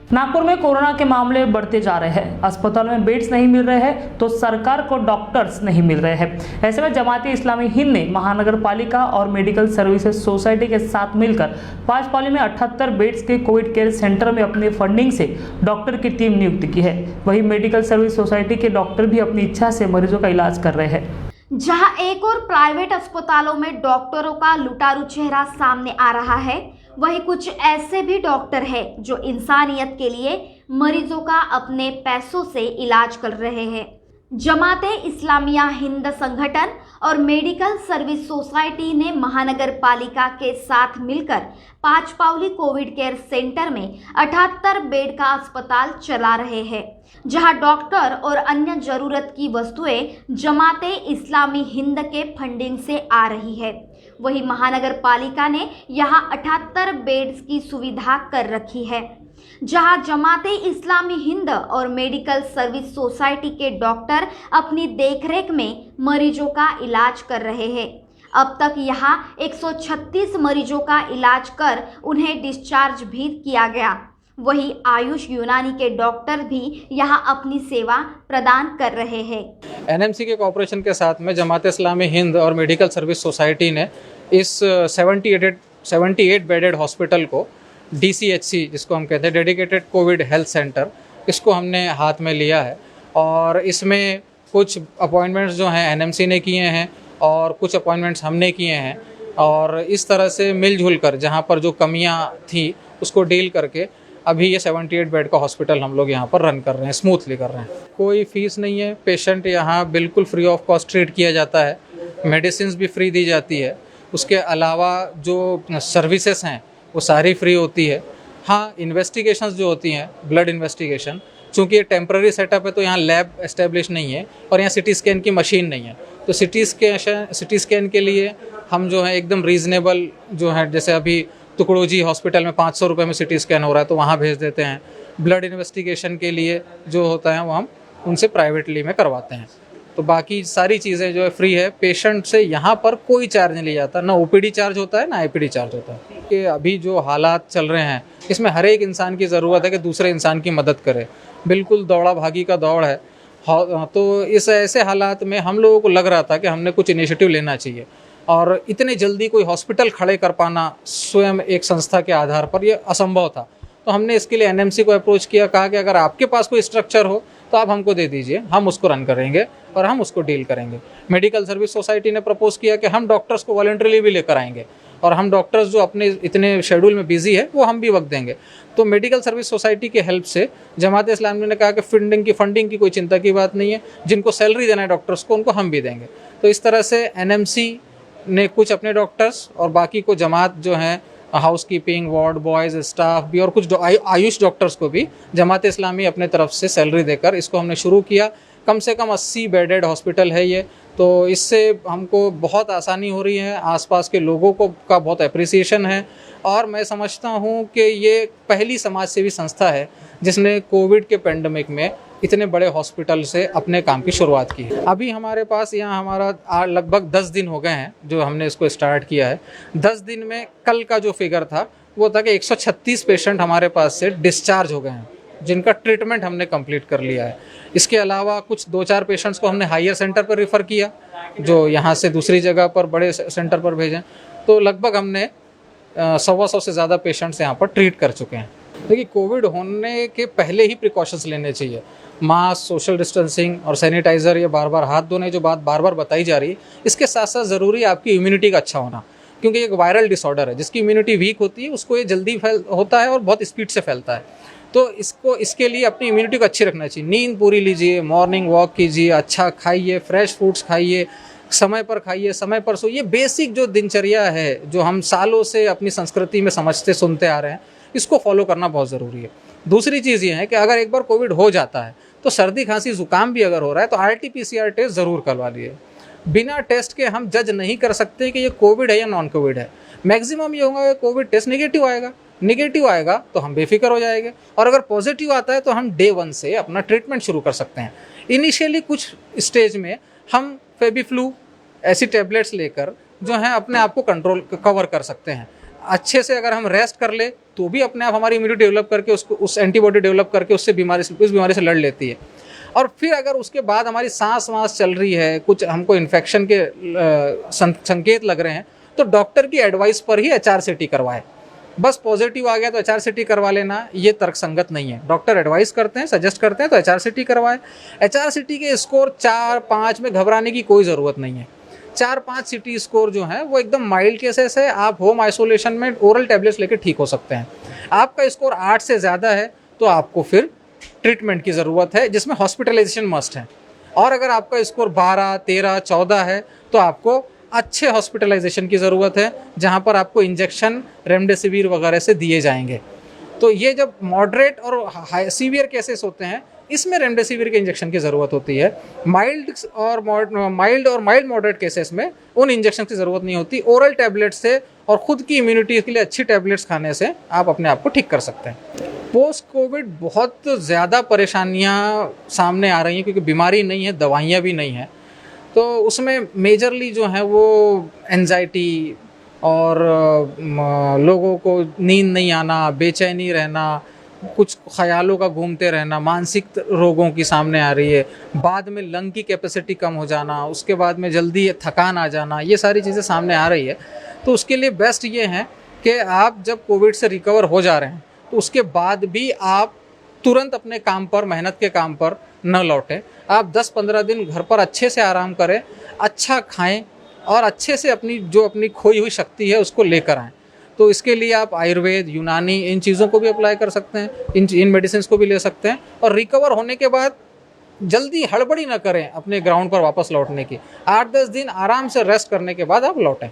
नागपुर में कोरोना के मामले बढ़ते जा रहे हैं। अस्पतालों में बेड्स नहीं मिल रहे हैं तो सरकार को डॉक्टर्स नहीं मिल रहे हैं। ऐसे में जमाती इस्लामी हिंद ने महानगर पालिका और मेडिकल सर्विसेज सोसाइटी के साथ मिलकर 5 पाली में 78 बेड्स के कोविड केयर सेंटर में अपनी फंडिंग से डॉक्टर की टीम नियुक्त की है। वहीं मेडिकल सर्विस सोसाइटी के डॉक्टर भी अपनी इच्छा से मरीजों का इलाज कर रहे हैं। जहां एक और प्राइवेट अस्पतालों में डॉक्टरों का लुटारू चेहरा सामने आ रहा है, वहीं कुछ ऐसे भी डॉक्टर हैं जो इंसानियत के लिए मरीजों का अपने पैसों से इलाज कर रहे हैं। जमाते इस्लामिया हिंद संगठन और मेडिकल सर्विस सोसाइटी ने महानगर पालिका के साथ मिलकर 5 पावली कोविड केयर सेंटर में 78 बेड का अस्पताल चला रहे हैं, जहां डॉक्टर और अन्य जरूरत की वस्तुएं जमाते इस्लामी हिंद के फंडिंग से आ रही है। वही महानगर पालिका ने यहां 78 बेड्स की सुविधा कर रखी है, जहां जमाते इस्लामी हिंद और मेडिकल सर्विस सोसाइटी के डॉक्टर अपनी देखरेख में मरीजों का इलाज कर रहे हैं। अब तक यहां 136 मरीजों का इलाज कर उन्हें डिस्चार्ज भी किया गया। वही आयुष यूनानी के डॉक्टर भी यहां अपनी सेवा प्रदान कर रहे हैं। एनएमसी के कॉर्पोरेशन के साथ में जमात इस्लामी हिंद और मेडिकल सर्विस सोसाइटी ने इस 78 बेडेड हॉस्पिटल को DCHC जिसको हम कहते हैं डेडिकेटेड कोविड हेल्थ सेंटर, इसको हमने हाथ में लिया है। और इसमें कुछ अपॉइंटमेंट्स जो हैं एनएमसी ने किए हैं और कुछ अपॉइंटमेंट्स हमने किए हैं, और इस तरह से मिलजुल कर जहाँ पर जो कमियाँ थी उसको डील करके अभी ये 78 बेड का हॉस्पिटल हम लोग यहाँ पर रन कर रहे हैं, स्मूथली कर रहे हैं। कोई फीस नहीं है, पेशेंट यहाँ बिल्कुल फ्री ऑफ कॉस्ट ट्रीट किया जाता है, मेडिसिन भी फ्री दी जाती है। उसके अलावा जो सर्विसेज हैं वो सारी फ्री होती है। हाँ, इन्वेस्टिगेशंस जो होती हैं, ब्लड इन्वेस्टिगेशन, चूँकि ये टेम्प्रेरी सेटअप है तो यहाँ लैब एस्टेब्लिश नहीं है और यहाँ CT स्कैन की मशीन नहीं है, तो CT स्कैन के लिए हम जो है एकदम रीज़नेबल जो है, जैसे अभी टुकड़ोजी हॉस्पिटल में 500 रुपये में CT स्कैन हो रहा है तो वहाँ भेज देते हैं। ब्लड इन्वेस्टिगेशन के लिए जो होता है वो हम उनसे प्राइवेटली में करवाते हैं। तो बाकी सारी चीज़ें जो है फ्री है। पेशेंट से यहाँ पर कोई चार्ज नहीं लिया जाता, ना OPD चार्ज होता है ना IPD चार्ज होता है। कि अभी जो हालात चल रहे हैं इसमें हर एक इंसान की ज़रूरत है कि दूसरे इंसान की मदद करे। बिल्कुल दौड़ा भागी का दौड़ है। तो इस ऐसे हालात में हम लोगों को लग रहा था कि हमने कुछ इनिशिएटिव लेना चाहिए, और इतने जल्दी कोई हॉस्पिटल खड़े कर पाना स्वयं एक संस्था के आधार पर ये असंभव था। तो हमने इसके लिए NMC को अप्रोच किया, कहा कि अगर आपके पास कोई स्ट्रक्चर हो तो आप हमको दे दीजिए, हम उसको रन करेंगे और हम उसको डील करेंगे। मेडिकल सर्विस सोसाइटी ने प्रपोज किया कि हम डॉक्टर्स को वॉलंटरीली भी लेकर आएंगे, और हम डॉक्टर्स जो अपने इतने शेड्यूल में बिजी है वो हम भी वक्त देंगे। तो मेडिकल सर्विस सोसाइटी के हेल्प से जमात इस्लामी ने कहा कि फंडिंग की कोई चिंता की बात नहीं है, जिनको सैलरी देना है डॉक्टर्स को उनको हम भी देंगे। तो इस तरह से NMC ने कुछ अपने डॉक्टर्स और बाकी को जमात जो हैं हाउसकीपिंग, वार्ड बॉयज़, स्टाफ भी, और कुछ आयुष डॉक्टर्स को भी जमात इस्लामी अपने तरफ से सैलरी देकर इसको हमने शुरू किया। कम से कम 80 बेडेड हॉस्पिटल है ये, तो इससे हमको बहुत आसानी हो रही है। आसपास के लोगों को का बहुत अप्रिसिएशन है, और मैं समझता हूँ कि ये पहली समाज सेवी संस्था है जिसने कोविड के पेंडेमिक में इतने बड़े हॉस्पिटल से अपने काम की शुरुआत की है। अभी हमारे पास यहाँ हमारा लगभग 10 दिन हो गए हैं जो हमने इसको स्टार्ट किया है। 10 दिन में कल का जो फिगर था वो था कि 136 पेशेंट हमारे पास से डिस्चार्ज हो गए हैं, जिनका ट्रीटमेंट हमने कंप्लीट कर लिया है। इसके अलावा कुछ 2-4 पेशेंट्स को हमने हायर सेंटर पर रेफ़र किया, जो यहाँ से दूसरी जगह पर बड़े सेंटर पर भेजें। तो लगभग हमने 100 से ज़्यादा पेशेंट्स यहाँ पर ट्रीट कर चुके हैं। देखिए, कोविड होने के पहले ही प्रिकॉशंस लेने चाहिए। मास्क, सोशल डिस्टेंसिंग और सैनिटाइज़र, ये बार बार हाथ धोने जो बात बार बार बताई जा रही है, इसके साथ साथ ज़रूरी है आपकी इम्यूनिटी का अच्छा होना, क्योंकि एक वायरल डिसऑर्डर है। जिसकी इम्यूनिटी वीक होती है उसको ये जल्दी होता है और बहुत स्पीड से फैलता है। तो इसके लिए अपनी इम्यूनिटी को अच्छी रखना चाहिए। नींद पूरी लीजिए, मॉर्निंग वॉक कीजिए, अच्छा खाइए, फ्रेश फूड्स खाइए, समय पर खाइए, समय पर सोइए। बेसिक जो दिनचर्या है, जो हम सालों से अपनी संस्कृति में समझते सुनते आ रहे हैं, इसको फॉलो करना बहुत ज़रूरी है। दूसरी चीज़ ये है कि अगर एक बार कोविड हो जाता है तो सर्दी खांसी जुकाम भी अगर हो रहा है तो RT-PCR टेस्ट ज़रूर करवा लिए। बिना टेस्ट के हम जज नहीं कर सकते कि ये कोविड है या नॉन कोविड है। मैक्सिमम ये होगा कि कोविड टेस्ट नेगेटिव आएगा तो हम बेफिक्र हो जाएंगे, और अगर पॉजिटिव आता है तो हम डे 1 से अपना ट्रीटमेंट शुरू कर सकते हैं। इनिशियली कुछ स्टेज में हम फेबीफ्लू ऐसी टैबलेट्स लेकर जो है अपने आप को कवर कर सकते हैं। अच्छे से अगर हम रेस्ट कर ले तो भी अपने आप हमारी इम्यूनिटी डेवलप करके उसको उस एंटीबॉडी डेवलप करके उससे उस बीमारी से लड़ लेती है। और फिर अगर उसके बाद हमारी सांस वाँस चल रही है, कुछ हमको इन्फेक्शन के संकेत लग रहे हैं, तो डॉक्टर की एडवाइस पर ही HRCT करवाएं। बस पॉजिटिव आ गया तो HRCT करवा लेना, ये तर्कसंगत नहीं है। डॉक्टर एडवाइस करते हैं, सजेस्ट करते हैं तो HRCT करवाएं। HRCT के स्कोर 4-5 में घबराने की कोई ज़रूरत नहीं है। 4-5 CT स्कोर जो है वो एकदम माइल्ड केसेस है, आप होम आइसोलेशन में ओरल टैबलेट्स लेकर ठीक हो सकते हैं। आपका स्कोर 8 से ज़्यादा है तो आपको फिर ट्रीटमेंट की ज़रूरत है, जिसमें हॉस्पिटलाइजेशन मस्ट है। और अगर आपका स्कोर 12, 13, 14 है तो आपको अच्छे हॉस्पिटलाइजेशन की ज़रूरत है, जहाँ पर आपको इंजेक्शन रेमडेसिविर वगैरह से दिए जाएंगे। तो ये जब मॉडरेट और हाई सीवियर केसेस होते हैं, इसमें रेमडेसिविर के इंजेक्शन की ज़रूरत होती है। माइल्ड और माइल्ड मॉडरेट केसेस में उन इंजेक्शन की ज़रूरत नहीं होती। ओरल टैबलेट से और ख़ुद की इम्यूनिटी के लिए अच्छी टैबलेट्स खाने से आप अपने आप को ठीक कर सकते हैं। पोस्ट कोविड बहुत ज़्यादा परेशानियाँ सामने आ रही हैं, क्योंकि बीमारी नहीं है, दवाइयाँ भी नहीं हैं। तो उसमें मेजरली जो है वो एंजाइटी और लोगों को नींद नहीं आना, बेचैनी रहना, कुछ ख्यालों का घूमते रहना, मानसिक रोगों की सामने आ रही है। बाद में लंग की कैपेसिटी कम हो जाना, उसके बाद में जल्दी थकान आ जाना, ये सारी चीज़ें सामने आ रही है। तो उसके लिए बेस्ट ये है कि आप जब कोविड से रिकवर हो जा रहे हैं तो उसके बाद भी आप तुरंत अपने काम पर, मेहनत के काम पर न लौटें। आप 10-15 दिन घर पर अच्छे से आराम करें, अच्छा खाएं और अच्छे से अपनी खोई हुई शक्ति है उसको लेकर आएँ। तो इसके लिए आप आयुर्वेद, यूनानी, इन चीज़ों को भी अप्लाई कर सकते हैं, इन मेडिसिन को भी ले सकते हैं। और रिकवर होने के बाद जल्दी हड़बड़ी ना करें अपने ग्राउंड पर वापस लौटने की। 8-10 दिन आराम से रेस्ट करने के बाद आप लौटें।